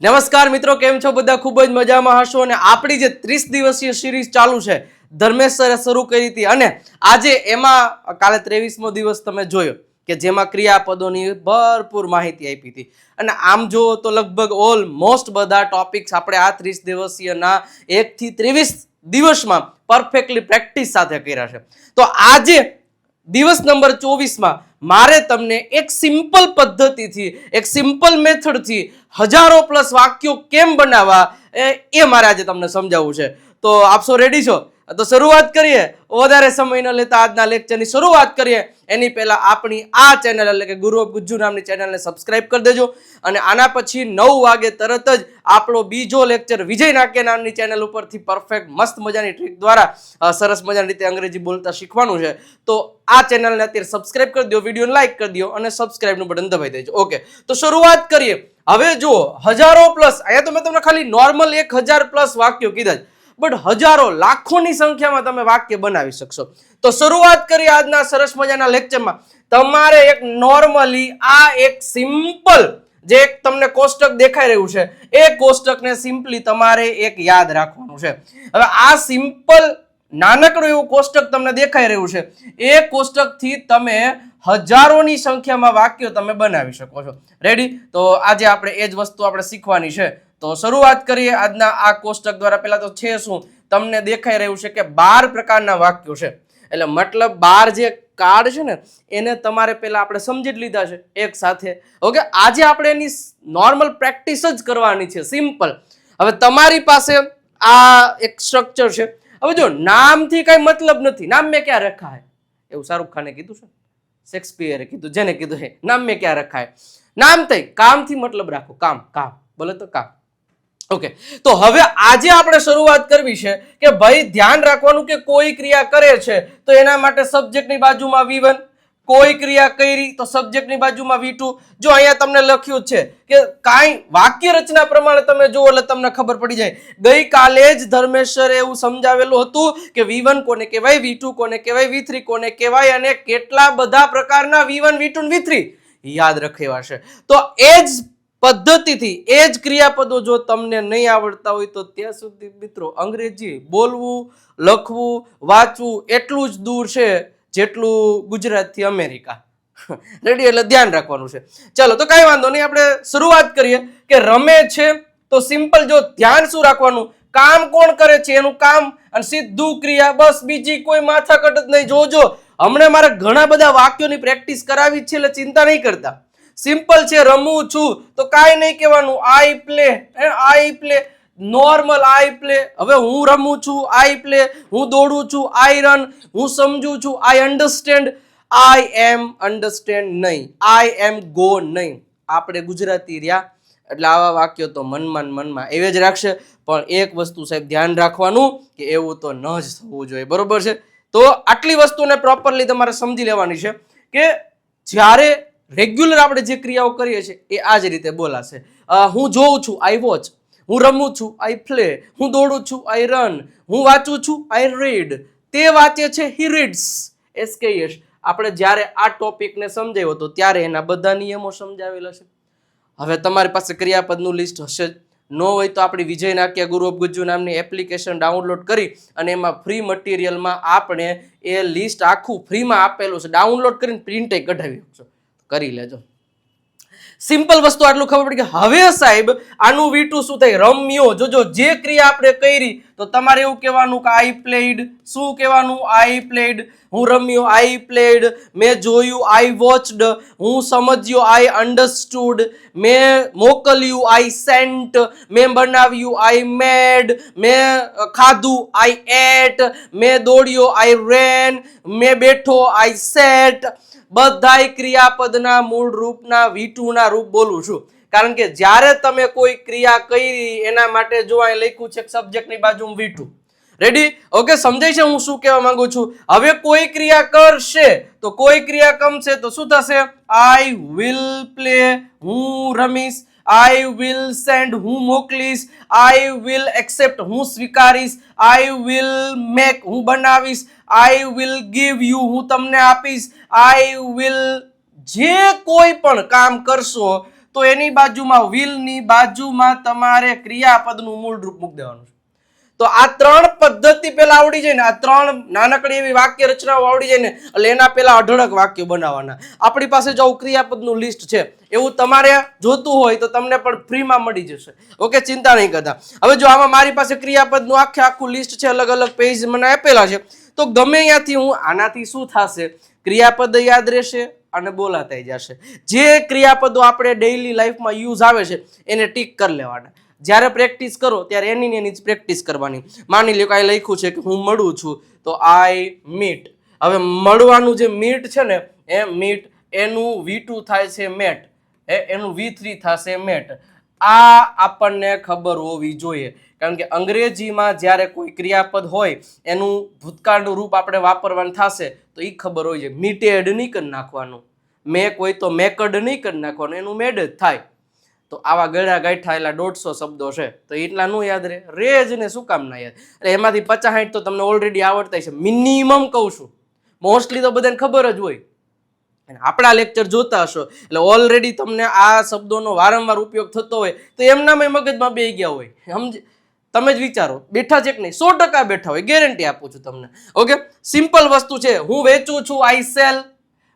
નમસ્કાર મિત્રો, કેમ છો બધા? ખૂબ જ મજામાં હશો. અને આપણી જે 30 દિવસીય સિરીઝ ચાલુ છે, ધર્મેશ સરે શરૂ કરી હતી, અને આજે એમાં કાલે 23મો દિવસ તમે જોયો કે જેમાં ક્રિયાપદોની ભરપૂર માહિતી આપી હતી. અને આમ જો તો લગભગ ઓલમોસ્ટ બધા ટોપિક્સ આપણે આ 30 દિવસીયના 1 થી 23 દિવસમાં પરફેક્ટલી પ્રેક્ટિસ સાથે કર્યા છે. તો આજે દિવસ નંબર 24માં મારે તમને એક સિમ્પલ પદ્ધતિથી, એક સિમ્પલ મેથડથી હજારો પ્લસ વાક્યો કેમ બનાવવા એ મારે આજે તમને સમજાવવું છે. તો આપ સૌ રેડી છો? તો શરૂઆત કરીએ. વધારે સમય ન લેતા આજના લેક્ચરની શરૂઆત કરીએ. એની પહેલા આપણી આ ચેનલ એટલે કે ગુરુ ઓફ ગુજ્જુ નામની ચેનલને સબસ્ક્રાઇબ કરી દેજો. અને આના પછી 9 વાગે તરત જ આપણો બીજો લેક્ચર વિજય નાક્ય નામની ચેનલ ઉપરથી પરફેક્ટ મસ્ત મજાની ટ્રીક દ્વારા સરસ મજાની રીતે અંગ્રેજી બોલતા શીખવાનું છે. તો આ ચેનલને અત્યારે સબસ્ક્રાઇબ કરી દો, વિડીયોને લાઈક કરી દો અને સબસ્ક્રાઇબનું બટન દબાવી દેજો. ઓકે, તો શરૂઆત કરીએ. હવે જુઓ, હજારો પ્લસ, અહીંયા તો મેં તમને ખાલી નોર્મલ 1000 પ્લસ વાક્યો કીધા, બટ હજારો લાખોની સંખ્યામાં તમે વાક્ય બનાવી શકશો. તો શરૂઆત કરીએ આજના સરસ મજાના લેક્ચરમાં. તમારે એક નોર્મલી આ એક સિમ્પલ જે એક તમને કોષ્ટક દેખાઈ રહ્યું છે, એ કોષ્ટકને સિમ્પલી તમારે એક યાદ રાખવાનું છે. હવે આ સિમ્પલ નાનકડું એવું કોષ્ટક તમને દેખાઈ રહ્યું છે, એ કોષ્ટકથી તમે હજારોની સંખ્યામાં વાક્યો તમે બનાવી શકો છો. રેડી? તો આજે આપણે એ જ વસ્તુ આપણે શીખવાની છે. તો શરૂઆત કરીએ આજના આ કોષ્ટક દ્વારા. પહેલા તો છે શું, તમને દેખાઈ રહ્યું છે કે 12 પ્રકારના વાક્યો છે. એટલે મતલબ 12 જે કાર્ડ છે ને, એને તમારે પહેલા આપણે સમજી જ લીધા છે એક સાથે. ઓકે, આજે આપણે એની નોર્મલ પ્રેક્ટિસ જ કરવાની છે, સિમ્પલ. હવે તમારી પાસે આ એક સ્ટ્રક્ચર છે. હવે જો નામથી કઈ મતલબ નથી. નામ મેં ક્યાં રખા હે, એવું શાહરુખ ખાને કીધું છે, શેક્સપિયરે કીધું, જેને કીધું હે નામ મેં ક્યાં રખા હે. નામ થઈ કામથી મતલબ રાખો, કામ કામ બોલે તો કામ. ઓકે, તો હવે આજે આપણે શરૂઆત કરવી છે કે ભાઈ ધ્યાન રાખવાનું કે કોઈ ક્રિયા કરે છે તો એના માટે સબ્જેક્ટની બાજુમાં V1, કોઈ ક્રિયા કરી તો સબ્જેક્ટની બાજુમાં V2. જો અહીંયા તમને લખ્યું છે કે કાંઈ વાક્ય રચના પ્રમાણે તમે જુઓ એટલે તમને ખબર પડી જાય. ગઈકાલે જ ધર્મેશ સરે એવું સમજાવેલું હતું કે V1 કોને કહેવાય, V2 કોને કહેવાય, V3 કોને કહેવાય, અને કેટલા બધા પ્રકારના V1, V2 V3 યાદ રખાવ્યા છે. તો એ જ પદ્ધતિથી એ જ ક્રિયાપદો જો તમને નહીં આવડતા હોય તો ત્યાં સુધી મિત્રો અંગ્રેજી બોલવું, લખવું, વાંચવું એટલું જ દૂર છે જેટલું ગુજરાતથી અમેરિકા. રેડી? એટલે ધ્યાન રાખવાનું છે. ચાલો, તો કઈ વાંધો નહીં, આપણે શરૂઆત કરીએ. કે રમે છે તો સિમ્પલ જો ધ્યાન શું રાખવાનું, કામ કોણ કરે છે એનું કામ, અને સીધું ક્રિયા, બસ બીજી કોઈ માથાકટ જ નહીં. જોજો, હમણાં મારે ઘણા બધા વાક્યોની પ્રેક્ટિસ કરાવી છે એટલે ચિંતા નહીં કરતા. સિમ્પલ છે. રમું છું તો કાંઈ નહીં કહેવાનું, I play, I play, normal I play. હવે હું રમું છું, આઈ પ્લે. હું દોડું છું, આઈ રન. હું સમજું છું, આઈ અન્ડરસ્ટેન્ડ. આઈ એમ અન્ડરસ્ટેન્ડ નહીં, આઈ એમ ગો નહીં. આપણે ગુજરાતી રહ્યા એટલે આવા વાક્યો તો મનમાં એવે જ રાખશે. પણ એક વસ્તુ સાહેબ ધ્યાન રાખવાનું કે એવું તો ન જ થવું જોઈએ. બરોબર છે? તો આટલી વસ્તુને પ્રોપરલી તમારે સમજી લેવાની છે કે જ્યારે રેગ્યુલર આપણે જે ક્રિયાઓ કરીએ છીએ એ આ જ રીતે બોલાશે. હું જોઉં છું, આઈ વોચ. હું રમું છું, આઈ પ્લે. હું દોડું છું, આઈ રન. હું વાંચું છું, આઈ રીડ. તે વાંચે છે, હી રીડ્સ. SKS. આપણે જ્યારે આ ટોપિકને સમજાવ્યો હતો ત્યારે એના બધા નિયમો સમજાવેલા છે. હવે તમારી પાસે ક્રિયાપદનું લિસ્ટ હશે જ. ન હોય તો આપણી વિજય નાક્ય ગુરુ ઓફ ગુજ્જુ નામની એપ્લિકેશન ડાઉનલોડ કરી અને એમાં ફ્રી મટીરિયલમાં આપણે એ લિસ્ટ આખું ફ્રીમાં આપેલું છે. ડાઉનલોડ કરીને પ્રિન્ટ કઢાવી શકશો. કરી લેજો. સિમ્પલ વસ્તુ આટલું ખબર પડી કે હવે સાહેબ આનું V2 શું થાય, રમ્યો. જોજો, જે ક્રિયા આપણે કરી તો તમારે એવું કહેવાનું કે આઈ પ્લેડ. શું કહેવાનું? આઈ પ્લેડ. હું રમ્યો, આઈ પ્લેડ. મેં જોયું, આઈ વોચડ. હું સમજ્યો, આઈ અન્ડરસ્ટુડ. મેં મોકલ્યું, આઈ સેન્ટ. મેં બનાવ્યું, આઈ મેડ. મેં ખાધું, આઈ એટ. મેં દોડ્યો, આઈ રેન. મેં બેઠો, આઈ સેટ. બધાય ક્રિયાપદના મૂળ રૂપના V2 ના રૂપ બોલું છું. કારણ કે જ્યારે તમે કોઈ ક્રિયા કરી એના માટે જો અહીં લખ્યું છે સબ્જેક્ટની બાજુ V2. રેડી? ઓકે, સમજાય છે હું શું કહેવા માંગુ છું? હવે કોઈ ક્રિયા કરશે તો કોઈ ક્રિયા કમશે તો શું થશે? આઈ વિલ પ્લે, હું રમીશ. આઈ વિલ સેન્ડ, હું મોકલીશ. આઈ વિલ એક્સેપ્ટ, હું સ્વીકારીશ. આઈ વિલ મેક, હું બનાવીશ. આઈ વિલ ગીવ યુ, હું તમને આપીશ. આઈ વિલ, જે કોઈ પણ કામ કરશો તો એની બાજુમાં વિલની બાજુમાં તમારે ક્રિયાપદનું મૂળ રૂપ મૂકી દેવાનું છે. તો આ ત્રણ પદ્ધતિ પેલા આવડી જાય ને, આ ત્રણ નાનકડી એવી વાક્ય રચનાઓ આવડી જાય ને, એટલે એના પેલા અઢળક વાક્યો બનાવવાના. આપણી પાસે જો ક્રિયાપદનું લિસ્ટ છે, એવું તમારે જોતું હોય તો તમને પણ ફ્રીમાં મળી જશે. ઓકે, ચિંતા નહીં કરતા. હવે જો આમાં મારી પાસે ક્રિયાપદનું આખું લિસ્ટ છે, અલગ અલગ પેજ મને આપેલા છે, તો ગમે ત્યાંથી હું આનાથી શું થશે, ક્રિયાપદ યાદ રહેશે અને બોલાતા જશે. જે ક્રિયાપદો આપણે ડેઈલી લાઈફમાં યુઝ આવે છે એને ટીક કરી લેવાના. જ્યારે પ્રેક્ટિસ કરો ત્યારે એની જ પ્રેક્ટિસ કરવાની. માની લો કાંઈ લખ્યું છે કે હું મળું છું, તો આઈ મીટ. હવે મળવાનું જે મીટ છે ને, એ મીટ એનું V2 થાય છે મેટ, એનું V3 થશે મેટ. આ આપણને ખબર હોવી જોઈએ, કારણ કે અંગ્રેજીમાં જ્યારે કોઈ ક્રિયાપદ હોય એનું ભૂતકાળનું રૂપ આપણે વાપરવાનું થશે તો એ ખબર હોય છે. મીટેડ નહીં કરી નાખવાનું, મેક હોય તો મેકડ નહીં કરી નાખવાનું, એનું મેડ જ થાય. તો આવા ગળા ગાંઠા એટલા 150 શબ્દો છે, તો એટલા નું યાદ રહે જ ને, શું કામ ના યાદ? એટલે એમાંથી 50-60 તો તમને ઓલરેડી આવડતા છે, મિનિમમ કહું છું. મોસ્ટલી તો બધાને ખબર જ હોય. આપણા લેક્ચર જોતા હશો એટલે ઓલરેડી તમને આ શબ્દોનો વારંવાર ઉપયોગ થતો હોય તો એમનામાં મગજમાં બેસી ગયા હોય. સમજ? તમે જ વિચારો, બેઠા છે કે નહીં? 100% બેઠા હોય, ગેરંટી આપું છું તમને. ઓકે, સિમ્પલ વસ્તુ છે. હું વેચું છું, આઈ સેલ.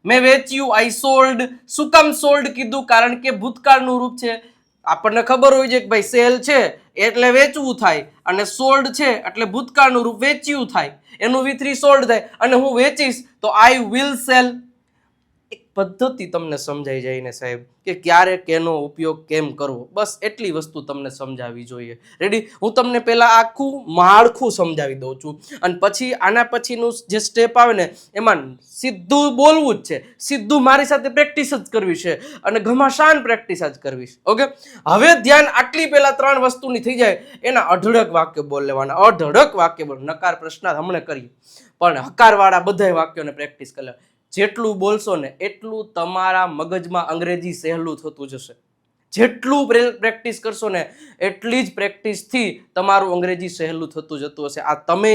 મેં વેચ્યું, આઈ સોલ્ડ. શું કામ સોલ્ડ કીધું? કારણ કે ભૂતકાળનું રૂપ છે. આપણને ખબર હોય છે કે ભાઈ સેલ છે એટલે વેચવું થાય, અને સોલ્ડ છે એટલે ભૂતકાળનું રૂપ વેચ્યું થાય, એનું V3 સોલ્ડ થાય, અને હું વેચીશ તો આઈ વિલ સેલ. એક પદ્ધતિ તમને સમજાઈ જાય ને સાહેબ, કે ક્યારે કેનો ઉપયોગ કેમ કરવો, બસ એટલી વસ્તુ તમને સમજાવવી જોઈએ. રેડી? હું તમને પહેલા આખું માળખું સમજાવી દઉં છું, અને પછી આના પછીનું જે સ્ટેપ આવે ને એમાં સીધું બોલવું જ છે, સીધું મારી સાથે પ્રેક્ટિસ જ કરવી છે, અને ઘમાસાન પ્રેક્ટિસ જ કરવી છે. ઓકે, હવે ધ્યાન આટલી પહેલા 3 વસ્તુની થઈ જાય, એના અઢળક વાક્ય બોલ લેવાના. અઢળક વાક્ય બોલ. નકાર પ્રશ્ન હમણાં કરીએ, પણ હકારવાળા બધા વાક્યોને પ્રેક્ટિસ કરી લેવા. જેટલું બોલશો ને એટલું તમારા મગજમાં અંગ્રેજી સહેલું થતું જશે. જેટલું પ્રેક્ટિસ કરશો ને એટલી જ પ્રેક્ટિસથી તમારું અંગ્રેજી સહેલું થતું જતું હશે. આ તમે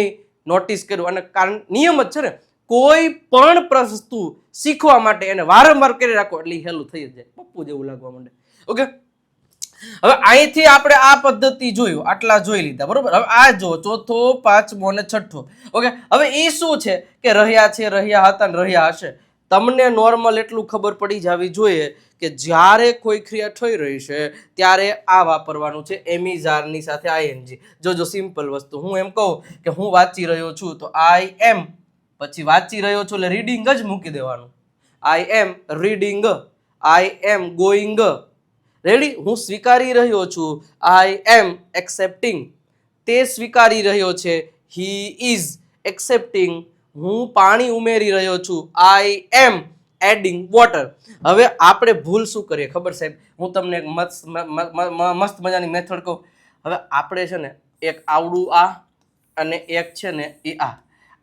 નોટિસ કર્યું, અને કારણ નિયમ જ છે ને, કોઈ પણ વસ્તુ શીખવા માટે એને વારંવાર કરી રાખો એટલે સહેલું થઈ જ જાય, પપ્પુ જેવું લાગવા માંડે. ઓકે, હવે અહીંથી આપણે આ પદ્ધતિ જોયું, આટલા જોઈ લીધા, બરોબર. હવે આ જો ચોથો, પાંચમો અને છઠ્ઠો. ઓકે, હવે એ શું છે કે રહ્યા છે, રહ્યા હતા ને રહ્યા હશે. તમને નોર્મલ એટલું ખબર પડી જવી જોઈએ કે જ્યારે કોઈ ક્રિયા થઈ રહી છે ત્યારે આ વાપરવાનું છે, એમિઝારની સાથે આઈએનજી. જો સિમ્પલ વસ્તુ, હું એમ કહું કે હું વાંચી રહ્યો છું તો આઈ એમ, પછી વાંચી રહ્યો છું એટલે રીડિંગ જ મૂકી દેવાનું. I am reading, I am going. Ready? હું સ્વીકારી રહ્યો છું, આઈ એમ એક્સેપ્ટિંગ. તે સ્વીકારી રહ્યો છે, હી ઇઝ એક્સેપ્ટિંગ. હું પાણી ઉમેરી રહ્યો છું, આઈ એમ એડિંગ વોટર. હવે આપણે ભૂલ શું કરીએ ખબર સાહેબ? હું તમને એક મસ્ત મજાની મેથડ કહું. હવે આપણે છે ને એક આવડું આ અને એક છે ને એ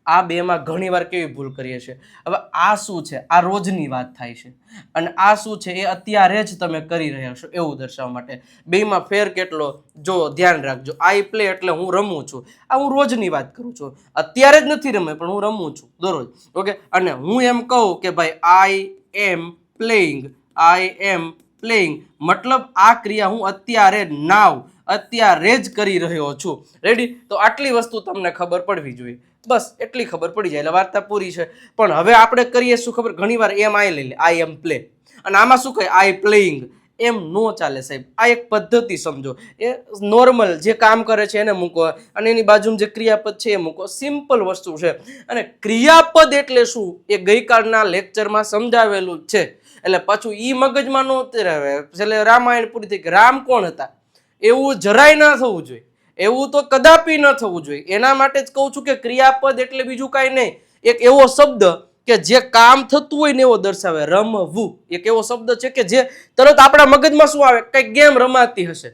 આ બેમાં ઘણી વાર કેવી ભૂલ કરીએ છીએ. હવે આ શું છે? આ રોજની વાત થાય છે, અને આ શું છે? એ અત્યારે જ તમે કરી રહ્યા છો એવું દર્શાવવા માટે. બેમાં ફેર કેટલો જો ધ્યાન રાખજો. આઈ પ્લે એટલે હું રમું છું, આ હું રોજની વાત કરું છું, અત્યારે જ નથી રમે પણ હું રમું છું દરરોજ. ઓકે, અને હું એમ કહું કે ભાઈ આઈ એમ પ્લેઇંગ, આઈ એમ પ્લેઇંગ, મતલબ આ ક્રિયા હું અત્યારે નાવ, અત્યારે જ કરી રહ્યો છું. રેડી? તો આટલી વસ્તુ તમને ખબર પડવી જોઈએ. બસ એટલી ખબર પડી જાય એટલે વાર્તા પૂરી છે. પણ હવે આપણે કરીએ શું ખબર? ઘણી વાર એમ આઈ લઈ લે, આઈ એમ પ્લે, અને આમાં શું કહે? આઈ પ્લેઇંગ. એમ નો ચાલે સાહેબ. આ એક પદ્ધતિ સમજો. એ નોર્મલ જે કામ કરે છે એને મૂકો, અને એની બાજુમાં જે ક્રિયાપદ છે એ મૂકો. સિમ્પલ વસ્તુ છે. અને ક્રિયાપદ એટલે શું એ ગઈકાલના લેક્ચરમાં સમજાવેલું જ છે, એટલે પાછું ઈ મગજમાં નો રહે. એટલે રામાયણ પૂરી થઈ, રામ કોણ હતા એવું જરાય ના થવું જોઈએ, એવું તો કદાપી ન થવું જોઈએ. એના માટે જ કહું છું કે ક્રિયાપદ એટલે બીજું કાંઈ નહીં, એક એવો શબ્દ કે જે કામ થતું હોય ને એવો દર્શાવે. રમવું એક એવો શબ્દ છે કે જે તરત આપણા મગજમાં શું આવે? કંઈક ગેમ રમાતી હશે.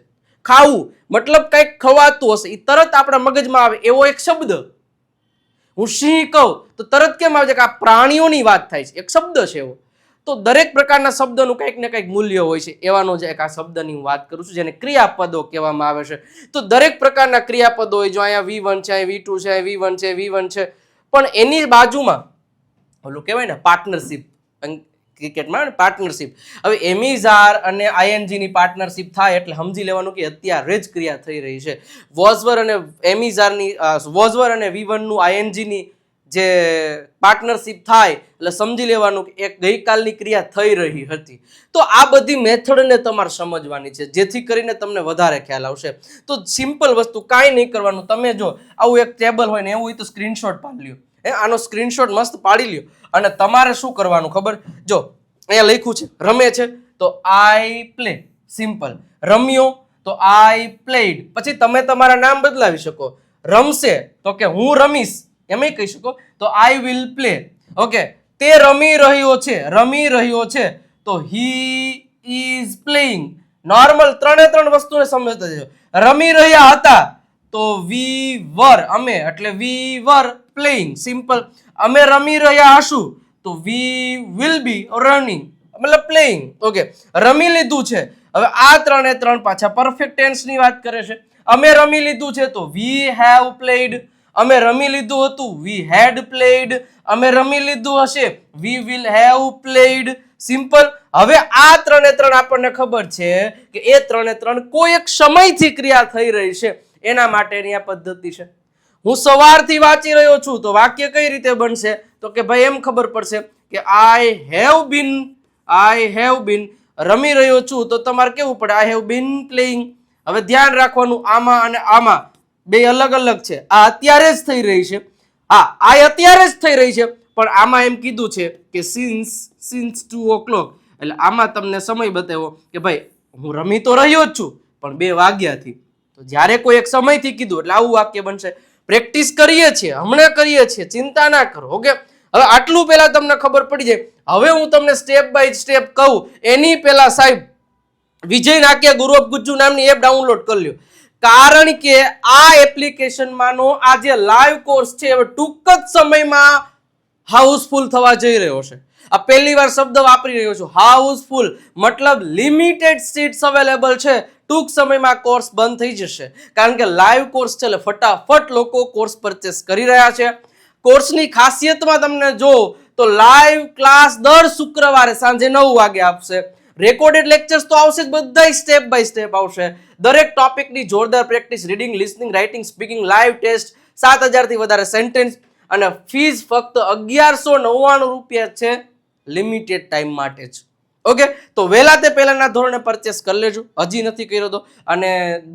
ખાવું મતલબ કંઈક ખવાતું હશે, એ તરત આપણા મગજમાં આવે એવો એક શબ્દ. હું સિંહ કહું તો તરત કેમ આવે છે કે આ પ્રાણીઓની વાત થાય છે, એક શબ્દ છે એવો. તો દરેક પ્રકારના શબ્દનું કંઈક ને કંઈક મૂલ્ય હોય છે. એવાનો જ એક આ શબ્દની હું વાત કરું છું જેને ક્રિયાપદો કહેવામાં આવે છે. તો દરેક પ્રકારના ક્રિયાપદો હોય. જો અહીંયા V1 છે, અહીંયા V2 છે, V1 છે, V1 છે, પણ એની બાજુમાં ઓલું કહેવાય ને પાર્ટનરશિપ, ક્રિકેટમાં પાર્ટનરશિપ. હવે એમિઝાર અને આઈએનજી ની પાર્ટનરશિપ થાય એટલે સમજી લેવાનું કે અત્યારે જ ક્રિયા થઈ રહી છે. વોઝવર અને એમિઝારની વોઝવર અને V1 નું આઈએનજી ની જે પાર્ટનરશિપ થાય એટલે સમજી લેવાનું કે એક ગઈકાલની ક્રિયા થઈ રહી હતી. તો આ બધી મેથડને તમારે સમજવાની છે જેથી કરીને તમને વધારે ખ્યાલ આવશે. તો સિમ્પલ વસ્તુ, કાંઈ નહીં કરવાનું. તમે જો આવું એક ટેબલ હોય ને એવું હોય તો સ્ક્રીનશોટ પાડી લ્યો. આનો સ્ક્રીનશોટ મસ્ત પાડી લ્યો અને તમારે શું કરવાનું ખબર? જો અહીંયા લખ્યું છે રમે છે તો આઈ પ્લે, સિમ્પલ. રમ્યો તો આઈ પ્લેડ. પછી તમે તમારા નામ બદલાવી શકો. રમશે તો કે હું રમીશ એમ કહી શકો તો આઈ વિલ પ્લે. ઓકે, તે રમી રહ્યો છે તો હી ઇઝ પ્લેઇંગ. નોર્મલ ત્રણ વસ્તુને સમજતા જજો. રમી રહ્યા હતા તો વી વર, અમે એટલે વી વર પ્લેઇંગ, સિમ્પલ. અમે રમી રહ્યા હશું તો વી વિલ બી રનિંગ, મતલબ પ્લેઇંગ. ઓકે, રમી લીધું છે. હવે આ ત્રણ પાછા પરફેક્ટ ટેન્સ ની વાત કરે છે. અમે રમી લીધું છે તો વી હેવ પ્લેડ. અમે રમી લીધું હતું વી હેડ પ્લેડ. અમે રમી લીધું હશે we will have played, simple. હવે આ ત્રણ આપણને ખબર છે કે એ ત્રણ કોઈ એક સમયથી ક્રિયા થઈ રહી છે, એના માટેની આ પદ્ધતિ છે. હું સવારથી વાંચી રહ્યો છું તો વાક્ય કઈ રીતે બનશે? તો કે ભાઈ એમ ખબર પડશે કે આઈ હેવ બીન રમી રહ્યો છું તો તમારે કેવું પડે આઈ હેવ બીન પ્લેઇંગ. હવે ધ્યાન રાખવાનું, આમાં અને આમાં બે અલગ છે. આ અત્યારે જ થઈ રહી છે, આ અત્યારે જ થઈ રહી છે, પણ આમાં એમ કીધું છે કે સિન્સ 2 o'clock, એટલે આમાં તમને સમય બતાવ્યો કે ભાઈ હું રમી તો રહ્યો જ છું પણ 2 વાગ્યાથી. તો જ્યારે કોઈ એક સમયથી કીધું એટલે આવું વાક્ય બનશે. પ્રેક્ટિસ કરીએ છીએ, હમણાં કરીએ છીએ, ચિંતા ના કરો. ઓકે, હવે આટલું પહેલા તમને ખબર પડી જાય. હવે હું તમને સ્ટેપ બાય સ્ટેપ કહું એની પહેલા સાહેબ વિજય નાક્યા ગુરુ ઓફ ગુજ્જુ નામની એપ ડાઉનલોડ કરી લ્યો. કારણ કે આ એપ્લિકેશનમાંનો આ જે લાઈવ કોર્સ છે હવે ટૂંક જ સમયમાં હાઉસફુલ થવા જઈ રહ્યો છે. આ પહેલી વાર શબ્દ વાપરી રહ્યો છું, હાઉસફુલ, મતલબ લિમિટેડ સીટ્સ અવેલેબલ છે. ટૂંક સમયમાં કોર્સ બંધ થઈ જશે કારણ કે લાઈવ કોર્સ છે એટલે ફટાફટ લોકો કોર્સ પરચેસ કરી રહ્યા છે. કોર્સની ખાસિયતમાં તમને જો તો લાઈવ ક્લાસ દર શુક્રવારે સાંજે 9 વાગે આપશે. રેકોર્ડેડ લેક્ચર્સ તો આવશે જ, બધા સ્ટેપ બાય સ્ટેપ આવશે. દરેક ટોપિકની જોરદાર practice, reading, listening, writing, speaking, live test, 7000 થી વધારે સેન્ટેન્સ અને ફીસ ફક્ત 1199 રૂપિયા છે, લિમિટેડ ટાઈમ માટે જ. ઓકે, તો વહેલા તે પહેલાના ધોરણે પરચેસ કરી લેજો, હજી નથી કર્યો તો. અને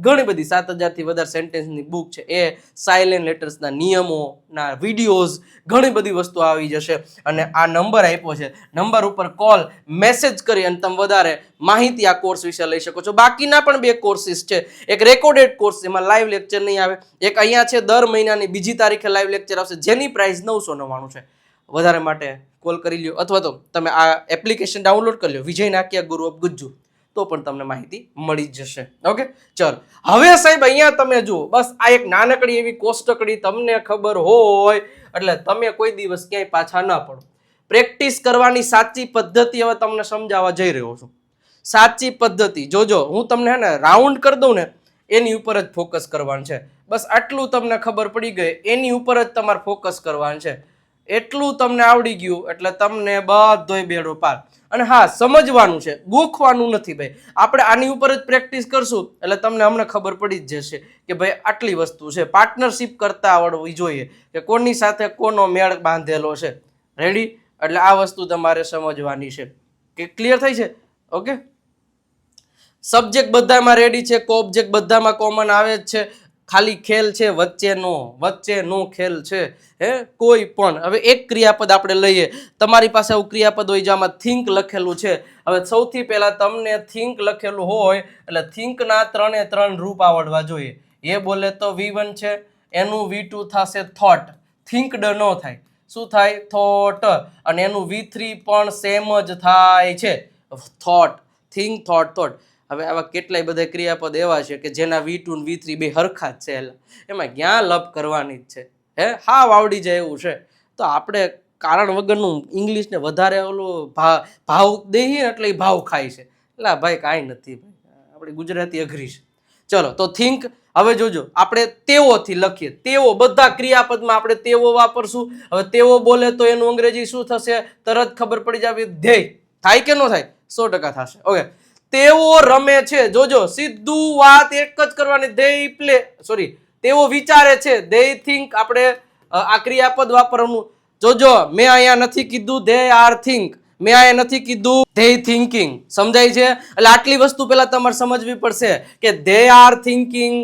ઘણી બધી 7000 થી વધારે સેન્ટેન્સની બુક છે, એ સાયલેન્ટ લેટર્સના નિયમોના વિડીયોઝ, ઘણી બધી વસ્તુ આવી જશે. અને આ નંબર આપ્યો છે, નંબર ઉપર કોલ મેસેજ કરી અને તમે વધારે માહિતી આ કોર્સ વિશે લઈ શકો છો. બાકીના પણ 2 કોર્સિસ છે. એક રેકોર્ડેડ કોર્સ, એમાં લાઈવ લેક્ચર નહીં આવે. એક અહીંયા છે, દર મહિનાની 2જી તારીખે લાઈવ લેક્ચર આવશે, જેની પ્રાઇસ 999 છે. વધારે માટે કોલ કરી લ્યો અથવા તો તમે આ એપ્લિકેશન ડાઉનલોડ કરી લ્યો, વિજય નાક્યા ગુરુ ઓફ ગુજ્જુ, તો પણ તમને માહિતી મળી જશે. ઓકે, ચલો હવે સાહેબ અહીંયા તમે જુઓ, બસ આ એક નાનકડી એવી કોષ્ટકડી તમને ખબર હોય એટલે તમે કોઈ દિવસ ક્યાંય પાછા ન પડો. પ્રેક્ટિસ કરવાની સાચી પદ્ધતિ હવે તમને સમજાવવા જઈ રહ્યો છું. સાચી પદ્ધતિ જોજો, હું તમને હે ને રાઉન્ડ કરી દઉં ને એની ઉપર જ ફોકસ કરવાનું છે. બસ આટલું તમને ખબર પડી ગઈ, એની ઉપર જ તમારે ફોકસ કરવાનું છે. એટલું તમને આવડી ગયું એટલે તમને બધોય બેડો પાર. અને હા, સમજવાનું છે, ગોખવાનું નથી ભાઈ. આપણે આની ઉપર જ પ્રેક્ટિસ કરશું એટલે તમને હમણાં ખબર પડી જ જશે કે ભાઈ આટલી વસ્તુ છે. પાર્ટનરશિપ કરતા આવડવી જોઈએ કે કોની સાથે કોનો મેળ બાંધેલો છે. રેડી? એટલે આ વસ્તુ તમારે સમજવાની છે. કે ક્લિયર થઈ છે? ઓકે, સબ્જેક્ટ બધામાં રેડી છે, ઓબ્જેક્ટ બધામાં કોમન આવે જ છે. ખાલી ખેલ છે વચ્ચેનો ખેલ છે. કોઈ પણ હવે એક ક્રિયાપદ આપણે લઈએ. તમારી પાસે આવું ક્રિયાપદ હોય જેમાં થિંક લખેલું છે. હવે સૌથી પહેલા તમને થિંક લખેલું હોય એટલે થિંકના 3 રૂપ આવડવા જોઈએ. એ બોલે તો V1 છે, એનું V2 થશે થોટ. થિંકડ ન થાય, શું થાય? થોટ. અને એનું V3 પણ સેમ જ થાય છે, થોટ. Think, thought. હવે આવા કેટલાય બધા ક્રિયાપદ એવા છે કે જેના V2 અને V3 બે હરખા જ છે, એમાં ક્યાં લપ કરવાની જ છે. હાવ આવડી જાય એવું છે. તો આપણે કારણ વગરનું ઇંગ્લિશને વધારે ઓલું ભાવ દઈએ એટલે એ ભાવ ખાય છે. એટલે ભાઈ કાંઈ નથી ભાઈ, આપણી ગુજરાતી અઘરી છે. ચલો તો થિંક. હવે જોજો, આપણે તેઓથી લખીએ. તેઓ, બધા ક્રિયાપદમાં આપણે તેઓ વાપરશું. હવે તેઓ બોલે તો એનું અંગ્રેજી શું થશે તરત ખબર પડી જાવે, ધ્યેય. થાય કે ન થાય? 100% થશે. ઓકે, તેઓ રમે છે. જોજો, સીધું વાત એક જ કરવાની. they play, સોરી, તેઓ વિચારે છે. they think. આપણે આ ક્રિયાપદ વાપરવાનું. જોજો, મેં અહીંયા નથી કીધું they are think, મેં અહીંયા નથી કીધું they thinking. સમજાય છે? એટલે આટલી વસ્તુ પહેલા તમારે સમજવી પડશે કે they are thinking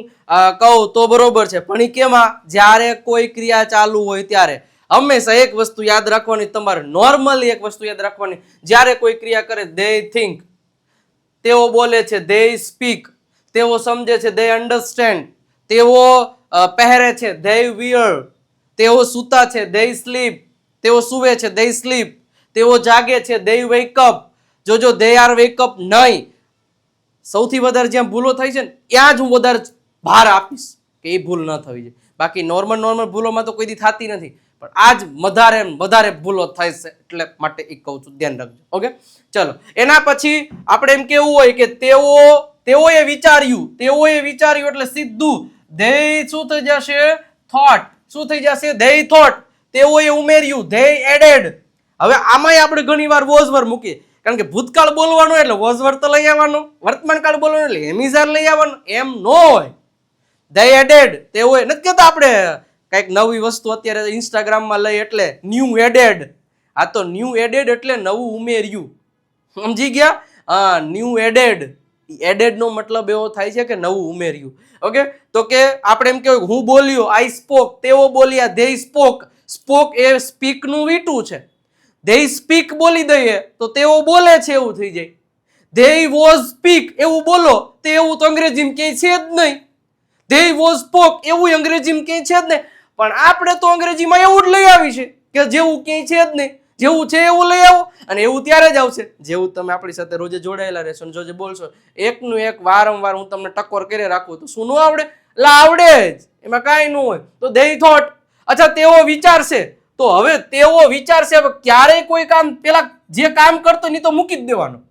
કહું તો બરોબર છે, પણ ઈ કેમાં? જ્યારે કોઈ ક્રિયા ચાલુ હોય ત્યારે. હંમેશા એક વસ્તુ યાદ રાખવાની તમારે, નોર્મલી એક વસ્તુ યાદ રાખવાની, જ્યારે કોઈ ક્રિયા કરે they think, તેઓ બોલે છે they speak, તેઓ સમજે છે they understand, તેઓ પહેરે છે they wear, તેઓ સૂતા છે they sleep, તેઓ સૂવે છે they sleep, તેઓ જાગે છે they wake up. જોજો, they are wake up નહીં. સૌથી વધારે જ્યાં ભૂલો થાય છે ને ત્યાં જ હું વધારે ભાર આપીશ કે એ ભૂલ ન થવી જોઈએ. બાકી નોર્મલ ભૂલોમાં તો કોઈ દી થતી નથી, પણ આજ વધારે ભૂલો થાય છે, એટલે માટે એ કહું છું, ધ્યાન રાખજો. ઓકે, ચલો. એના પછી આપણે એમ કેવું હોય કે તેઓએ વિચાર્યું એટલે સીધું they શું થઈ જશે? thought. શું થઈ જશે? they thought. તેઓએ ઉમેર્યું they added. હવે આમાંય આપણે ઘણીવાર was were મૂકીએ, કારણ કે ભૂતકાળ બોલવાનો એટલે was were તો લઈ આવવાનો, વર્તમાન કાળ બોલવાનો એટલે am is are લઈ આવવાનો. એમ ન હોય. they added, તેઓએ નથી કહેતા આપણે કઈક નવી વસ્તુ અત્યારે ઇન્સ્ટાગ્રામમાં લઈ એટલે ન્યૂ એડેડ. આ તો ન્યૂ એડેડ એટલે નવું ઉમેર્યું. સમજી ગયા? હા, ન્યૂ એડેડ. એડેડ નો મતલબ એવો થાય છે કે નવું ઉમેર્યું. ઓકે, તો કે આપણે એમ કહેવાય હું બોલ્યો આઈ સ્પોક, તેઓ બોલ્યા they spoke. Spoke A speak નું વીટું છે. they speak બોલી દઈએ તો તેઓ બોલે છે એવું થઈ જાય. they was speak એવું બોલો તો એવું તો અંગ્રેજીમાં ક્યાંય છે જ નહીં. they was spoke એવું અંગ્રેજીમાં ક્યાંય છે જ નહીં. પણ આપણે તો અંગ્રેજીમાં એવું જ લઈ આવી છે કે જેવું ક્યાંય છે જ નહીં. જેવું છે એવું લઈ આવો, અને એવું ત્યારે જ આવશે જેવું તમે આપણી સાથે રોજે જોડાયેલા રહેશો ને જોજે બોલશો. એકનું એક વારંવાર હું તમને ટકોર કરી રાખું તો શું ન આવડે? એટલે આવડે જ, એમાં કાંઈ ન હોય. તો they thought. અચ્છા, તેઓ વિચારશે. તો હવે તેઓ વિચારશે, હવે ક્યારેય કોઈ કામ પેલા જે કામ કરતો નહીં તો મૂકી જ દેવાનું.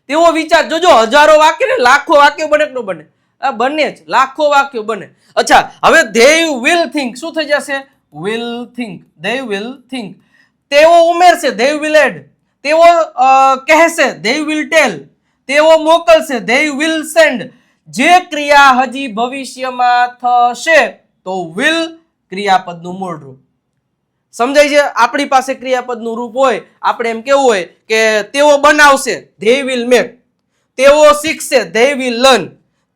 તેઓ વિચાર. જોજો, હજારો વાક્ય ને લાખો વાક્ય બને કે ન બને? બને જ, લાખો વાક્યો બને. અચ્છા, હવે they will think. શું થઈ જશે? will think. they will think. તેઓ ઉમેરશે they will add. તેઓ કહેશે they will tell. તેઓ મોકલશે they will send. જે ક્રિયા હજી ભવિષ્યમાં થશે તો will ક્રિયાપદનું મૂળ રૂપ. સમજાય છે? આપણી પાસે ક્રિયાપદનું રૂપ હોય, આપણે એમ કેવું હોય કે તેઓ બનાવશે they will make, તેઓ શીખશે they will learn,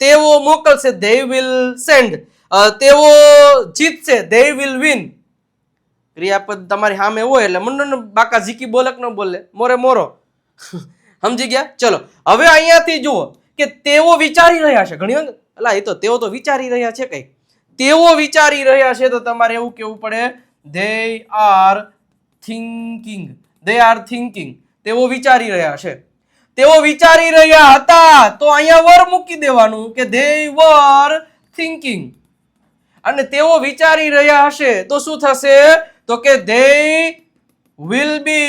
તેઓ મોકલશે they will send, તેઓ જીતશે they will win. ક્રિયાપદ તમારી સામે હોય એટલે મંડળ બાકા ઝીકી બોલે કે ન બોલે? મોરે મોરો. સમજી ગયા? ચલો, હવે અહીંયાથી જુઓ કે તેઓ વિચારી રહ્યા છે. ઘણી વાર અલા એ તો તેઓ તો વિચારી રહ્યા છે કઈ. તેઓ વિચારી રહ્યા છે તો તમારે એવું કેવું પડે they are thinking. they are thinking. તેઓ વિચારી રહ્યા છે. તેઓ વિચારી રહ્યા હતા તો અહીંયા વર મૂકી દેવાનું કે they were thinking. અને તેઓ વિચારી રહ્યા હશે તો શું થશે? તો કે they will be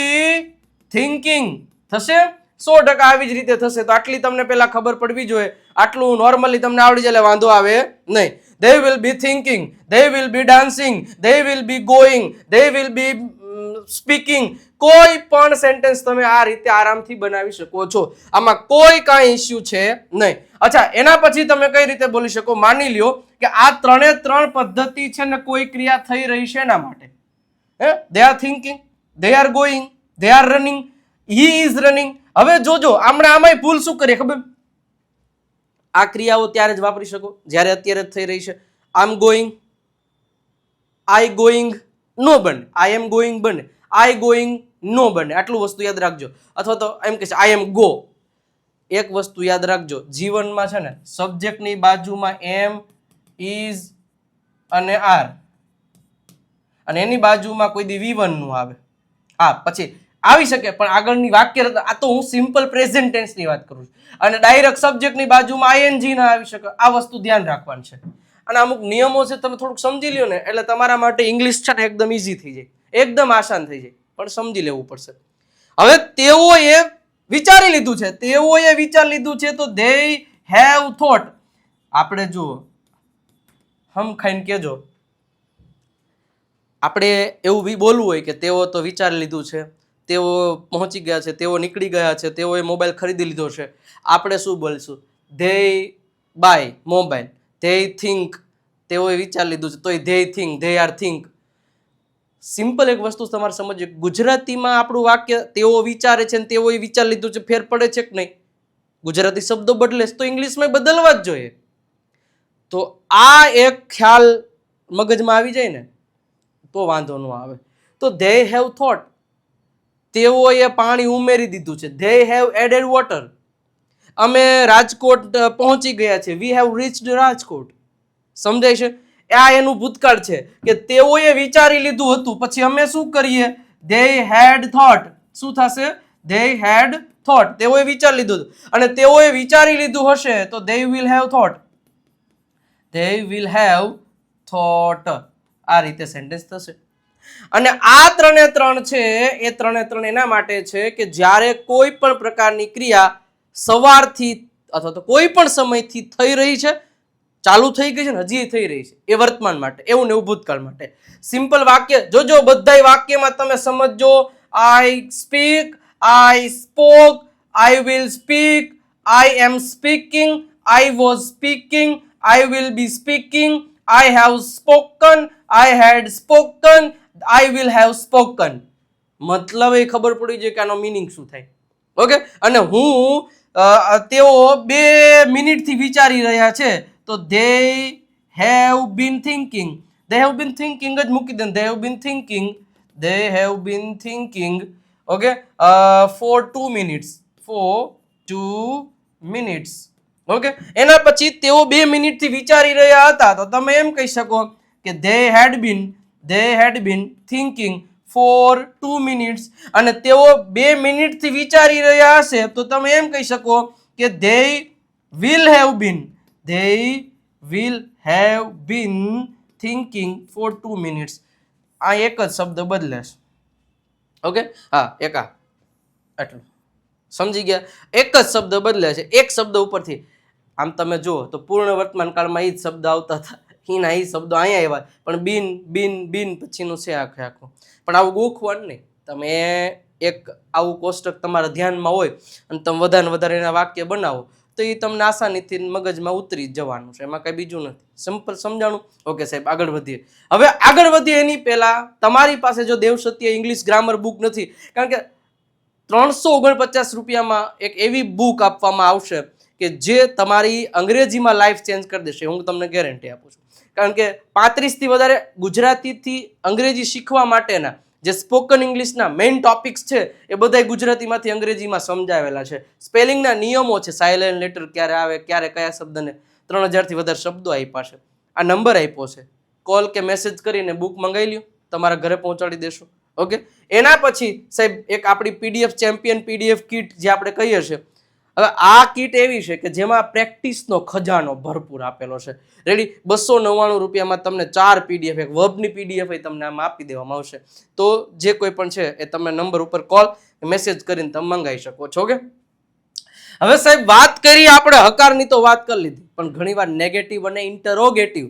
thinking થશે. 100% આવી જ રીતે થશે. તો આટલી તમને પહેલા ખબર પડવી જોઈએ. આટલું નોર્મલી તમને આવડી જાય વાંધો આવે નહીં. they will be thinking, they will be dancing, they will be going, they will be speaking. કોઈ પણ સેન્ટેન્સ તમે આ રીતે આરામથી બનાવી શકો છો. આમાં કોઈ કાંઈ ઇશ્યુ છે નહીં. અચ્છા, એના પછી તમે કઈ રીતે બોલી શકો? માની લ્યો કે આ ત્રણ પદ્ધતિ છે ને કોઈ ક્રિયા થઈ રહી છે એના માટે. they are thinking, they are going, they are running, he is running. હવે જોજો, આમાંય ભૂલ શું કરીએ ખબર? આ ક્રિયાઓ ત્યારે જ વાપરી શકો જ્યારે અત્યારે જ થઈ રહી છે. આઈ એમ ગોઈંગ, આઈ ગોઈંગ નો બને, આઈ એમ ગોઈંગ બને, આઈ ગોઈંગ નો બને. આટલું વસ્તુ યાદ રાખજો. અથવા તો એમ કે છે આઈ એમ ગો. એક વસ્તુ યાદ રાખજો, જીવનમાં છે ને સબ્જેક્ટની બાજુમાં એમ, ઇઝ અને આર, અને એની બાજુમાં કોઈ દી V1 નું આવે. હા, પછી આવી શકે પણ આગળની વાક્ય આ તો હું સિમ્પલ પ્રેઝન્ટ ટેન્સ ની વાત કરું છું. અને ડાયરેક્ટ સબ્જેક્ટ ની બાજુમાં ING ના આવી શકે. આ વસ્તુ ધ્યાન રાખવાનું છે. અને અમુક નિયમો છે તમે થોડુંક સમજી લ્યો ને એટલે તમારા માટે ઇંગ્લિશ છે ને એકદમ ઈઝી થઈ જાય, એકદમ આસાન થઈ જાય, પણ સમજી લેવું પડશે. હવે તેઓએ વિચારી લીધું છે, તેઓએ વિચારી લીધું છે તો they have thought. આપણે જુઓ, હમ ખાઈને કેજો, આપણે એવું બોલવું હોય કે તેઓ તો વિચારી લીધું છે, તેઓ પહોંચી ગયા છે, તેઓ નીકળી ગયા છે, તેઓએ મોબાઈલ ખરીદી લીધો છે. આપણે શું બોલશું? They buy mobile. They think, તેઓએ વિચારી લીધું છે, તોય they think, they are think. Simple એક વસ્તુ તમારે સમજવી, ગુજરાતીમાં આપણું વાક્ય તેઓ વિચારે છે ને તેઓએ વિચારી લીધું છે, ફેર પડે છે કે નહીં? ગુજરાતી શબ્દો બદલે તો ઇંગ્લિશમાં બદલવા જ જોઈએ. તો આ એક ખ્યાલ મગજમાં આવી જાય ને તો વાંધો ન આવે. તો ધે હેવ થોટ, તેઓએ પાણી ઉમેરી દીધું છે. They have added water. અમે રાજકોટ પહોંચી ગયા છે. We have reached Rajkot. સમજાય છે? આ એનું ભૂતકાળ છે કે તેઓએ વિચારી લીધું હતું, પછી અમે શું કરીએ? They had thought. શું થશે? They had thought. તેઓએ વિચારી લીધું હતું, અને તેઓએ વિચારી લીધું હશે તો they will have thought. They will have thought. આ રીતે સેન્ટેન્સ થશે. અને આ ત્રણે ત્રણ છે એ ત્રણે ત્રણ એના માટે છે કે જ્યારે કોઈ પણ પ્રકારની ક્રિયા સવારથી અથવા તો કોઈ પણ સમયથી થઈ રહી છે, ચાલુ થઈ ગઈ છે ને હજી થઈ રહી છે, એ વર્તમાન માટે, એવું ને એવું ભૂતકાળ માટે. સિમ્પલ વાક્ય જોજો, બધાય વાક્યમાં તમે સમજો. I speak, I spoke, I will speak, I am speaking, I was speaking, I will be speaking, I have spoken, I had spoken, I will have spoken. મતલબ એ ખબર પડી જાય કે આનો મિનિંગ શું થાય. ઓકે. અને હું તેઓ 2 મિનિટથી વિચારી રહ્યા છે, તો they have been thinking. They have been thinking જ મૂકી દે. They have been thinking, they have been thinking. Okay. For 2 minutes, for 2 minutes. Okay. એના પછી તેઓ 2 મિનિટથી વિચારી રહ્યા હતા, તો તમે એમ કહી શકો કે they had been thinking for 2 minutes. અને તેઓ 2 મિનિટથી વિચારી રહ્યા હશે તો તમે એમ કહી શકો કે they will have been thinking for 2 minutes. આ એક જ શબ્દ બદલે છે. ઓકે. હા, એટલું સમજી ગયા? એક જ શબ્દ બદલે છે, એક શબ્દ ઉપરથી. આમ તમે જુઓ તો પૂર્ણ વર્તમાન કાળમાં એ જ શબ્દ આવતા હતા, એના એ શબ્દો અહીંયા આવ્યા, પણ બીન પછીનું છે આખું. પણ આવું ગોખવાનું નહીં. તમે એક આવું કોષ્ટક તમારા ધ્યાનમાં હોય અને તમે વધારે એના વાક્ય બનાવો તો એ તમને આસાનીથી મગજમાં ઉતરી જવાનું છે, એમાં કઈ બીજું નથી. સિમ્પલ સમજાણું? ઓકે સાહેબ, આગળ વધીએ. હવે આગળ વધીએ એની પહેલા તમારી પાસે જો દેવસત્ય ઇંગ્લિશ ગ્રામર બુક નથી, કારણ કે 349 રૂપિયામાં એક એવી બુક આપવામાં આવશે કે જે તમારી અંગ્રેજીમાં લાઈફ ચેન્જ કરી દેશે, હું તમને ગેરંટી આપું છું. કારણ કે 35થી વધારે ગુજરાતીથી અંગ્રેજી શીખવા માટેના જે સ્પોકન ઇંગ્લિશના મેઇન ટોપિક્સ છે એ બધા ગુજરાતીમાંથી અંગ્રેજીમાં સમજાવેલા છે. સ્પેલિંગના નિયમો છે, સાયલેન્ટ લેટર ક્યારે આવે, ક્યારે કયા શબ્દને, 3000થી વધારે શબ્દો આપ્યા છે. આ નંબર આપ્યો છે, કોલ કે મેસેજ કરીને બુક મંગાવી લ્યો, તમારા ઘરે પહોંચાડી દેશો. ઓકે. એના પછી સાહેબ એક આપણી પીડીએફ ચેમ્પિયન પીડીએફ કીટ જે આપણે કહીએ છીએ. હવે આ કીટ એવી છે કે જેમાં પ્રેક્ટિસનો ખજાનો ભરપૂર આપેલો છે. રેડી? 299 રૂપિયામાં તમને 4 પીડીએફ, એક વર્બની પીડીએફ તમને આમાં આપી દેવામાં આવશે. તો જે કોઈ પણ છે એ તમે નંબર ઉપર કોલ મેસેજ કરીને તમે મંગાવી શકો છો. ઓકે. હવે સાહેબ વાત કરી આપણે હકારની તો વાત કરી લીધી, પણ ઘણીવાર નેગેટિવ અને ઇન્ટરોગેટિવ,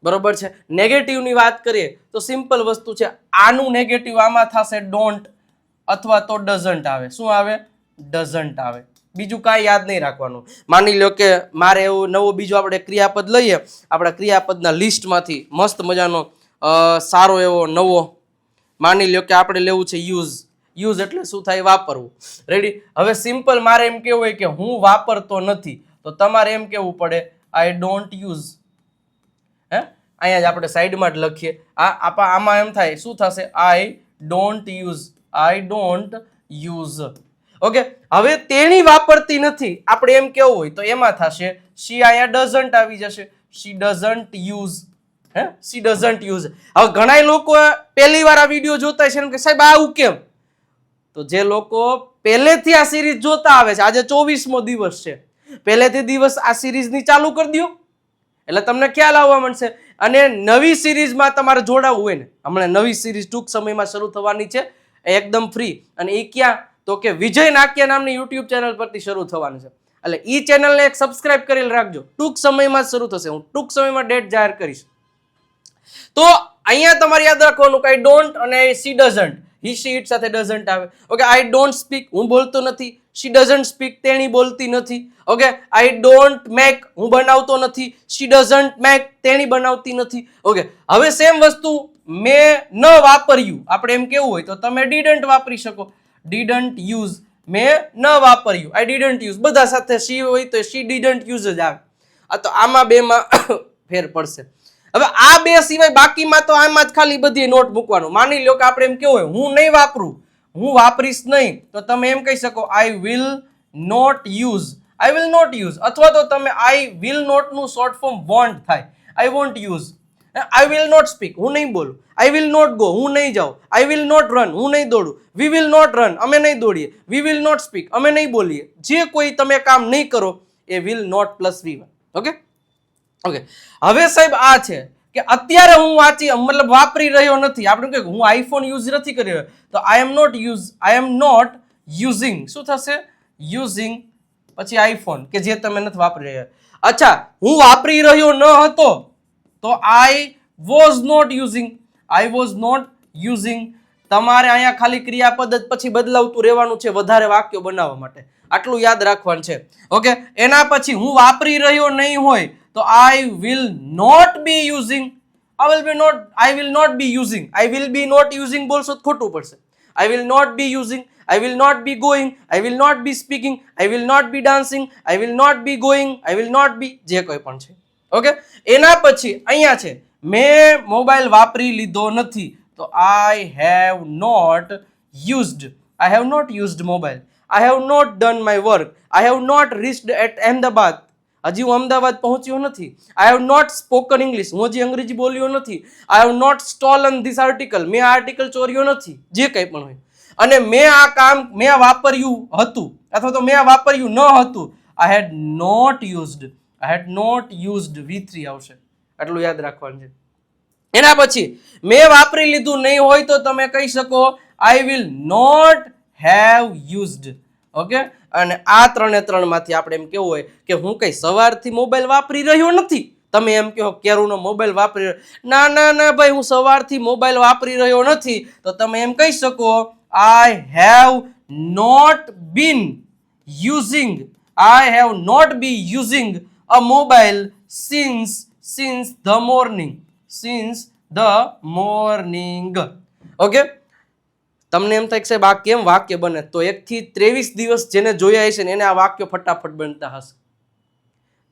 બરોબર છે? નેગેટિવની વાત કરીએ તો સિમ્પલ વસ્તુ છે, આનું નેગેટિવ આમાં થશે ડોન્ટ અથવા તો ડઝન્ટ આવે. શું આવે? ડઝન્ટ આવે. બીજું કાંઈ યાદ નહીં રાખવાનું. માની લો કે મારે એવું નવો બીજો આપણે ક્રિયાપદ લઈએ, આપણા ક્રિયાપદના લિસ્ટમાંથી મસ્ત મજાનો સારો એવો નવો માની લો કે આપણે લેવું છે યુઝ. યુઝ એટલે શું થાય? વાપરવું. રેડી? હવે સિમ્પલ મારે એમ કેવું હોય કે હું વાપરતો નથી, તો તમારે એમ કેવું પડે આઈ ડોન્ટ યુઝ. અહીંયા જ આપણે સાઈડમાં જ લખીએ. આમાં એમ થાય, શું થશે? I don't use. I don't use. Okay. હવે તેણી વાપરતી નથી, આપણે એમ કેવું હોય તો એમાં થશે શી. અહીંયા ડઝન્ટ આવી જશે. She doesn't use. She doesn't use. હવે ઘણા લોકો પહેલી વાર આ વિડીયો જોતા છે કે સાહેબ આવું કેમ? તો જે લોકો પહેલેથી આ સિરીઝ જોતા આવે છે, આજે 24મો દિવસ છે, પહેલેથી દિવસ આ સિરીઝની ચાલુ કરી દો એટલે તમને ખ્યાલ આવવા મળશે. અને નવી સિરીઝમાં તમારે જોડાવવું હોય ને, હમણાં નવી સિરીઝ ટૂંક સમયમાં શરૂ થવાની છે, એકદમ ફ્રી. અને એ ક્યાં? તો કે વિજય નાક્યા નામની યુટ્યુબ ચેનલ પરથી શરૂ થવાનું છે. એટલે ઈ ચેનલને એક સબસ્ક્રાઇબ કરી રાખજો, ટૂંક સમયમાં શરૂ થશે. હું ટૂંક સમયમાં ડેટ જાહેર કરીશ. તો અહીંયા તમારે યાદ રાખવાનું કે આઈ ડોન્ટ અને she doesn't, he she it સાથે ડઝન્ટ આવે. ઓકે, આઈ ડોન્ટ સ્પીક, હું બોલતો નથી. શી ડઝન્ટ સ્પીક, તેણી બોલતી નથી. ઓકે, આઈ ડોન્ટ મેક, હું બનાવતો નથી. શી ડઝન્ટ મેક, તેણી બનાવતી નથી. ઓકે, હવે સેમ વસ્તુ મેં ન વાપર્યું આપણે એમ કેવું હોય તો તમે ડીડન્ટ વાપરી શકો. ડીડન્ટ યુઝ, મેં ન વાપર્યું, આઈ ડીડન્ટ યુઝ. બધા સાથે શી હોય તો શી ડીડન્ટ યુઝ જ આવે. આ તો આમાં બેમાં ફેર પડશે. હવે આ બે સિવાય બાકીમાં તો આમાં જ ખાલી બધી નોટ મૂકવાનું. માની લો કે આપણે એમ કેવું હોય હું નહીં વાપરું, હું વાપરીશ નહીં, તો તમે એમ કહી શકો I will not use, I will not use. અથવા તો તમે આઈ વિલ નોટ નું શોર્ટ ફોર્મ વોન્ટ થાય, I won't use. I will not speak, હું નહીં બોલું. આઈ વિલ નોટ ગો, હું નહીં જાઉં. આઈ વિલ નોટ રન, હું નહીં દોડું. વી વિલ નોટ રન, અમે નહીં દોડીએ. વી વિલ નોટ સ્પીક, અમે નહીં બોલીએ. જે કોઈ તમે કામ નહીં કરો એ will not plus we. Okay okay, હવે સાહેબ આ છે કે અત્યારે હું મતલબ વાપરી રહ્યો નથી. આપણે કહે હું આઈફોન યુઝ નથી કરી રહ્યો, તો આઈ એમ નોટ યુઝિંગ. શું થશે? યુઝિંગ પછી આઈફોન કે જે તમે નથી વાપરી રહ્યા. અચ્છા, હું વાપરી રહ્યો ન હતો તો I was not using. I was not using. તમારે અહીંયા ખાલી ક્રિયાપદ જ પછી બદલાવતું રહેવાનું છે વધારે વાક્યો બનાવવા માટે. આટલું યાદ રાખવાનું છે. ઓકે, એના પછી હું વાપરી રહ્યો નહીં હોય તો I will not be using. I will not be using. I will be not using બોલશો તો ખોટું પડશે. I will not be using, I will not be going, I will not be speaking, I will not be dancing, I will not be going, I will not be જે કોઈ પણ છે. Okay, એના પછી અહીંયા છે મેં મોબાઈલ વાપરી લીધો નથી તો I have not used. I have not used mobile. I have not done my work. I have not reached at Ahmedabad. હજી હું અમદાવાદ પહોંચ્યો નથી. I have not spoken English. હું હજી અંગ્રેજી બોલ્યો નથી. I have not stolen this article. મેં આ આર્ટિકલ ચોર્યો નથી. જે કંઈ પણ હોય. અને મેં આ કામ મેં વાપર્યું હતું અથવા તો મેં વાપર્યું ન હતું. I had not used. I had not used V3 આવશે. આટલું યાદ રાખવાનું છે. એના પછી મેં વાપરી લીધું નહીં હોય તો તમે કહી શકો I will not have used. Okay, અને આ ત્રણે ત્રણ માંથી આપણે એમ કેવું હોય કે હું કઈ સવારથી મોબાઈલ વાપરી રહ્યો નથી. તમે એમ કહો કેરુનો મોબાઈલ વાપરી રહ્યો, ના ના ના ભાઈ હું સવારથી મોબાઈલ વાપરી રહ્યો નથી, તો તમે એમ કહી શકો I have not been using, I have not be using a mobile since the morning. Since the morning. Okay, તમને એમ થાય કે સાહેબ આ કેમ વાક્ય બને? તો 1 થી 23 દિવસ જેને જોયા હશે ને એને આ વાક્યો ફટાફટ બનતા હશે.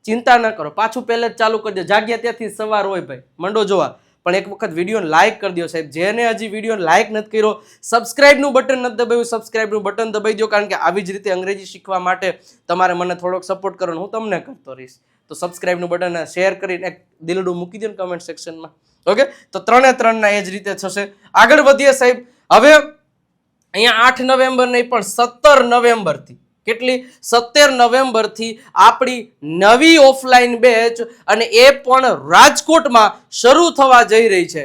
ચિંતા ન કરો, પાછું પહેલે જ ચાલુ કરી દો. જાગ્યા ત્યાંથી સવાર હોય ભાઈ, મંડો જોવા. પણ એક વખત વિડીયોને લાઈક કરી દો સાહેબ. જેને હજી વિડીયોને લાઈક નથી કર્યો, સબસ્ક્રાઇબનું બટન નથી દબાવ્યું, સબસ્ક્રાઇબનું બટન દબાઈ દો. કારણ કે આવી જ રીતે અંગ્રેજી શીખવા માટે તમારે મને થોડોક સપોર્ટ કરવાનો, હું તમને કરતો રહીશ. તો સબસ્ક્રાઇબનું બટન શેર કરીને એક દિલડું મૂકી દો ને કમેન્ટ સેક્શનમાં. ઓકે, તો ત્રણે ત્રણના એ જ રીતે થશે. આગળ વધીએ સાહેબ. હવે અહીંયા 8 નવેમ્બર નહીં પણ 17 નવેમ્બરથી, કેટલી 17 નવેમ્બરથી આપણી નવી ઓફલાઈન બેચ અને એ પણ રાજકોટમાં શરૂ થવા જઈ રહી છે.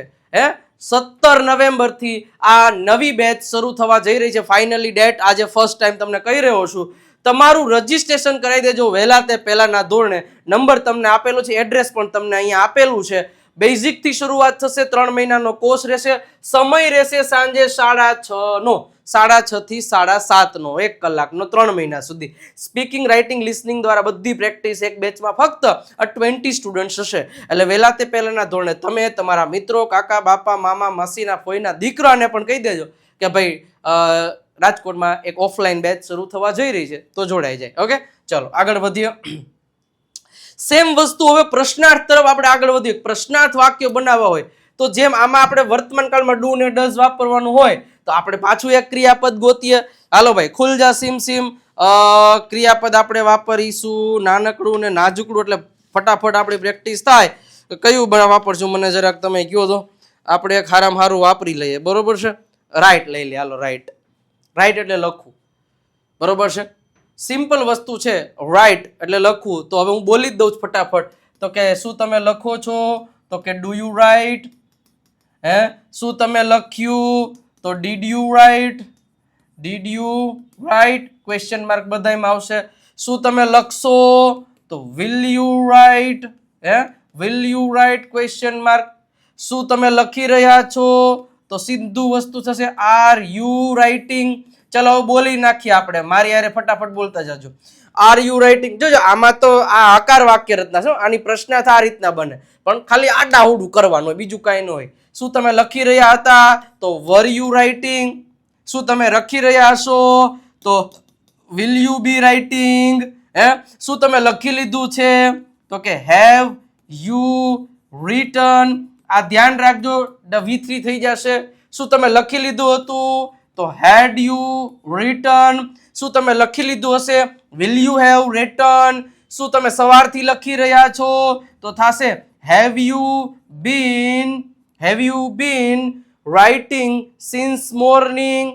17 નવેમ્બરથી આ નવી બેચ શરૂ થવા જઈ રહી છે. ફાઇનલી ડેટ આજે ફર્સ્ટ ટાઈમ તમને કહી રહ્યો છું. તમારું રજીસ્ટ્રેશન કરાવી દેજો વહેલા તે પહેલાના ધોરણે. નંબર તમને આપેલો છે, એડ્રેસ પણ તમને અહીંયા આપેલું છે. બેઝિક થી શરૂઆત થશે. 3 મહિનાનો કોર્સ રહેશે. સમય રહેશે સાંજે 6:30 નો, 6:30 થી 7:30 નો, 1 કલાકનો 3 મહિના સુધી. સ્પીકિંગ, રાઇટિંગ, લિસનિંગ દ્વારા બધી પ્રેક્ટિસ એક બેચમાં ફક્ત 20 સ્ટુડન્ટ્સ હશે. એટલે વહેલા તે પહેલાના ધોરણે તમે તમારા મિત્રો, કાકા, બાપા, મામા, માસીના, ફોઈના દીકરાને પણ કહી દેજો કે ભાઈ રાજકોટમાં એક ઓફલાઈન બેચ શરૂ થવા જઈ રહી છે, તો જોડાઈ જાય. ઓકે, ચલો આગળ વધીએ. સેમ વસ્તુ હવે પ્રશ્નાર્થ તરફ આપણે આગળ વધીએ. પ્રશ્નાર્થ વાક્યો બનાવવા હોય તો જેમ આમાં આપણે વર્તમાન કાળમાં ડુ ને ડઝ વાપરવાનું હોય તો આપણે પાછું એક ક્રિયાપદ ગોતીએ. હાલો ભાઈ, ખુલ જા સીમ સીમ ક્રિયાપદ આપણે વાપરીશું. નાનકડું ને નાજુકડું, એટલે ફટાફટ આપણી પ્રેક્ટિસ થાય. કયું વાપરશું મને જરાક તમે કહો તો આપણે એક હારામાં હારું વાપરી લઈએ. બરોબર છે? રાઈટ લઈ લે. હાલો રાઈટ. રાઈટ એટલે લખવું. બરોબર છે? સિમ્પલ વસ્તુ છે. રાઈટ એટલે લખવું. તો હવે હું બોલી જ દઉં છું ફટાફટ. તો કે શું તમે લખો છો? તો કે ડુ યુ રાઈટ. શું તમે લખ્યું? તો did you right. Did you right question mark બધામાં આવશે. શું તમે લખશો? તો will you right. Will you right question mark. શું તમે લખી રહ્યા છો? તો સીધું વસ્તુ થશે આર યુ રાઇટિંગ. ચલો હવે બોલી નાખીએ આપણે, મારી યારે ફટાફટ બોલતા જજો. Are you writing. જોજો આમાં તો આ આકાર વાક્ય રચના છે, આની પ્રશ્નાર્થ આ રીતના બને, પણ ખાલી આડાહુડું કરવાનું હોય, બીજું કાંઈ ન હોય. શું તમે લખી રહ્યા હતા? તો વર યુ રાઇટિંગ. શું તમે લખી રહ્યા હશો? તો વિલ યુ બી રાઇટિંગ. શું તમે લખી લીધું છે? તો કે હેવ યુ રિટન. આ ધ્યાન રાખજો, V3 થઈ જશે. શું તમે લખી લીધું હતું? તો હેડ યુ રિટન. શું તમે લખી લીધું હશે? Will you have written. શું તમે સવારથી લખી રહ્યા છો? તો થશે have you been writing since morning.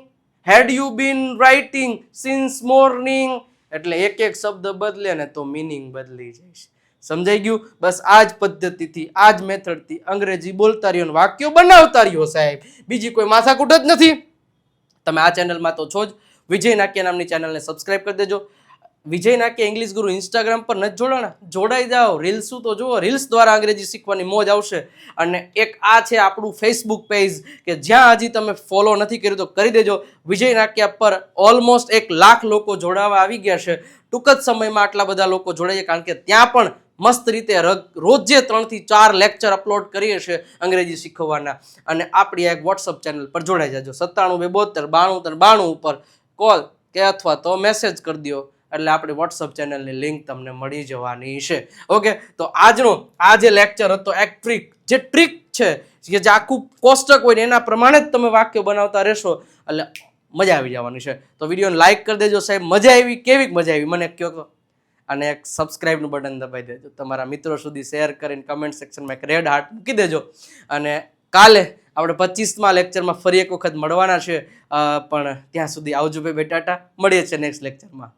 Had you been writing since morning. એટલે એક એક શબ્દ બદલે ને તો મિનિંગ બદલી જાય છે. સમજાઈ ગયું? બસ આ જ પદ્ધતિથી, આ જ મેથડથી અંગ્રેજી બોલતા રહ્યો, વાક્યો બનાવતા રહ્યો સાહેબ, બીજી કોઈ માથાકૂટ જ નથી. તમે આ ચેનલમાં તો છો જ. વિજય નાક્ય નામની ચેનલને સબસ્ક્રાઇબ કરી દેજો. વિજય નાક્ય ઇંગ્લિશ ગુરુ ઇન્સ્ટાગ્રામ પર નથી જોડાણા? જોડાઈ જાઓ, રીલ્સ તો જુઓ, રીલ્સ દ્વારા અંગ્રેજી શીખવાની મોજ આવશે. અને એક આ છે આપણું ફેસબુક પેજ કે જ્યાં હજી તમે ફોલો નથી કર્યું તો કરી દેજો. વિજય નાક્યા પર ઓલમોસ્ટ 1 લાખ લોકો જોડાવા આવી ગયા છે. ટૂંક જ સમયમાં આટલા બધા લોકો જોડાઈએ, કારણ કે ત્યાં પણ મસ્ત રીતે રોજે 3 થી 4 લેક્ચર અપલોડ કરીએ છીએ અંગ્રેજી શીખવવાના. અને આપણી એક વોટ્સઅપ ચેનલ પર જોડાઈ જજો. 97 272 93 92 ઉપર કોલ કે અથવા તો મેસેજ કરી દો, એટલે આપણી વોટ્સઅપ ચેનલની લિંક તમને મળી જવાની છે. ઓકે, તો આજનો આ જે લેક્ચર હતો, એક ટ્રીક છે કે જે આખું કોષ્ટક હોય ને એના પ્રમાણે જ તમે વાક્યો બનાવતા રહેશો એટલે મજા આવી જવાની છે. તો વિડીયોને લાઈક કરી દેજો સાહેબ. મજા આવી? કેવી મજા આવી મને કહો તો. અને એક સબસ્ક્રાઇબનું બટન દબાવી દેજો. તમારા મિત્રો સુધી શેર કરીને કમેન્ટ સેક્શનમાં એક રેડ હાર્ટ મૂકી દેજો. અને કાલે આપણે 25મા લેક્ચરમાં ફરી એક વખત મળવાના છે, પણ ત્યાં સુધી આવજો ભાઈ બેટાટા. મળીએ છીએ નેક્સ્ટ લેક્ચરમાં.